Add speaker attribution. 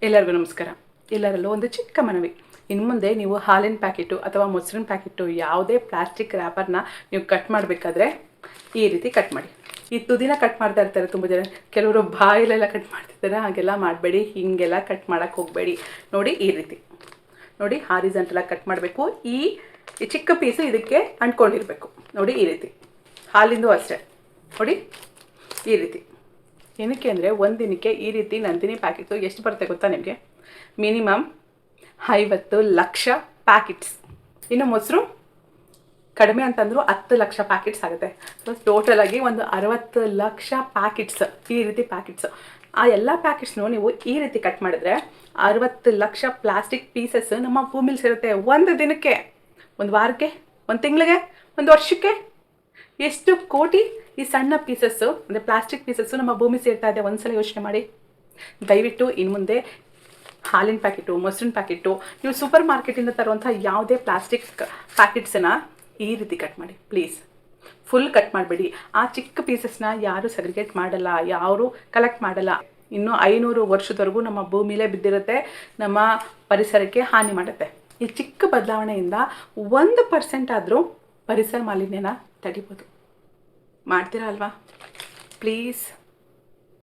Speaker 1: ಎಲ್ಲರಿಗೂ ನಮಸ್ಕಾರ. ಎಲ್ಲರಲ್ಲೂ ಒಂದು ಚಿಕ್ಕ ಮನವಿ. ಇನ್ನು ಮುಂದೆ ನೀವು ಹಾಲಿನ ಪ್ಯಾಕೆಟು ಅಥವಾ ಮೊಸರಿನ ಪ್ಯಾಕೆಟು ಯಾವುದೇ ಪ್ಲಾಸ್ಟಿಕ್ ರ್ಯಾಪರ್ನ ನೀವು ಕಟ್ ಮಾಡಬೇಕಾದ್ರೆ ಈ ರೀತಿ ಕಟ್ ಮಾಡಿ. ಈ ತುದಿನ ಕಟ್ ಮಾಡ್ತಾ ಇರ್ತಾರೆ ತುಂಬ ಜನ, ಕೆಲವರು ಬಾಯಲ್ಲೆಲ್ಲ ಕಟ್ ಮಾಡ್ತಿರ್ತಾರೆ. ಹಾಗೆಲ್ಲ ಮಾಡಬೇಡಿ, ಹೀಗೆಲ್ಲ ಕಟ್ ಮಾಡೋಕ್ಕೆ ಹೋಗಬೇಡಿ. ನೋಡಿ ಈ ರೀತಿ ನೋಡಿ ಹಾರಿಜಾಂಟಲಾಗಿ ಕಟ್ ಮಾಡಬೇಕು. ಈ ಚಿಕ್ಕ ಪೀಸು ಇದಕ್ಕೆ ಅಂಟ್ಕೊಂಡಿರಬೇಕು. ನೋಡಿ ಈ ರೀತಿ. ಹಾಲಿಂದು ಅಷ್ಟೇ ನೋಡಿ ಈ ರೀತಿ. ಏನಕ್ಕೆ ಅಂದರೆ ಒಂದು ದಿನಕ್ಕೆ ಈ ರೀತಿ ನಂದಿನಿ ಪ್ಯಾಕೆಟ್ಸು ಎಷ್ಟು ಬರುತ್ತೆ ಗೊತ್ತಾ ನಿಮಗೆ? Minimum 50 lakh packets. ಇನ್ನು ಮೊಸರು ಕಡಿಮೆ ಅಂತಂದರೂ 10 ಲಕ್ಷ ಪ್ಯಾಕೆಟ್ಸ್ ಆಗುತ್ತೆ. ಸೊ ಟೋಟಲಾಗಿ ಒಂದು 60 ಲಕ್ಷ ಪ್ಯಾಕೆಟ್ಸ್, ಈ ರೀತಿ ಪ್ಯಾಕೆಟ್ಸ್. ಆ ಎಲ್ಲ ಪ್ಯಾಕೆಟ್ಸ್ನು ನೀವು ಈ ರೀತಿ ಕಟ್ ಮಾಡಿದ್ರೆ 60 ಲಕ್ಷ ಪ್ಲಾಸ್ಟಿಕ್ ಪೀಸಸ್ ನಮ್ಮ ಭೂಮಿಲಿ ಸೇರುತ್ತೆ. ಒಂದು ದಿನಕ್ಕೆ, ಒಂದು ವಾರಕ್ಕೆ, ಒಂದು ತಿಂಗಳಿಗೆ, ಒಂದು ವರ್ಷಕ್ಕೆ ಎಷ್ಟು ಕೋಟಿ ಈ ಸಣ್ಣ ಪೀಸಸ್ಸು ಅಂದರೆ ಪ್ಲಾಸ್ಟಿಕ್ ಪೀಸಸ್ಸು ನಮ್ಮ ಭೂಮಿ ಸೇರ್ತಾ ಇದೆ. ಒಂದ್ಸಲ ಯೋಚನೆ ಮಾಡಿ. ದಯವಿಟ್ಟು ಇನ್ನು ಮುಂದೆ ಹಾಲಿನ ಪ್ಯಾಕೆಟು, ಮೊಸರಿನ ಪ್ಯಾಕೆಟು, ನೀವು ಸೂಪರ್ ಮಾರ್ಕೆಟಿಂದ ತರುವಂಥ ಯಾವುದೇ ಪ್ಲಾಸ್ಟಿಕ್ ಪ್ಯಾಕೆಟ್ಸನ್ನು ಈ ರೀತಿ ಕಟ್ ಮಾಡಿ ಪ್ಲೀಸ್. ಫುಲ್ ಕಟ್ ಮಾಡಬೇಡಿ. ಆ ಚಿಕ್ಕ ಪೀಸಸ್ನ ಯಾರೂ ಸಗ್ರಿಗೇಟ್ ಮಾಡಲ್ಲ, ಯಾರು ಕಲೆಕ್ಟ್ ಮಾಡಲ್ಲ. ಇನ್ನು 500 ವರ್ಷದವರೆಗೂ ನಮ್ಮ ಭೂಮಿಲೇ ಬಿದ್ದಿರುತ್ತೆ, ನಮ್ಮ ಪರಿಸರಕ್ಕೆ ಹಾನಿ ಮಾಡುತ್ತೆ. ಈ ಚಿಕ್ಕ ಬದಲಾವಣೆಯಿಂದ 1% ಆದರೂ ಪರಿಸರ ಮಾಲಿನ್ಯನ ತಡಿಬೋದು. ಮಾಡ್ತೀರಾ ಅಲ್ವಾ? ಪ್ಲೀಸ್.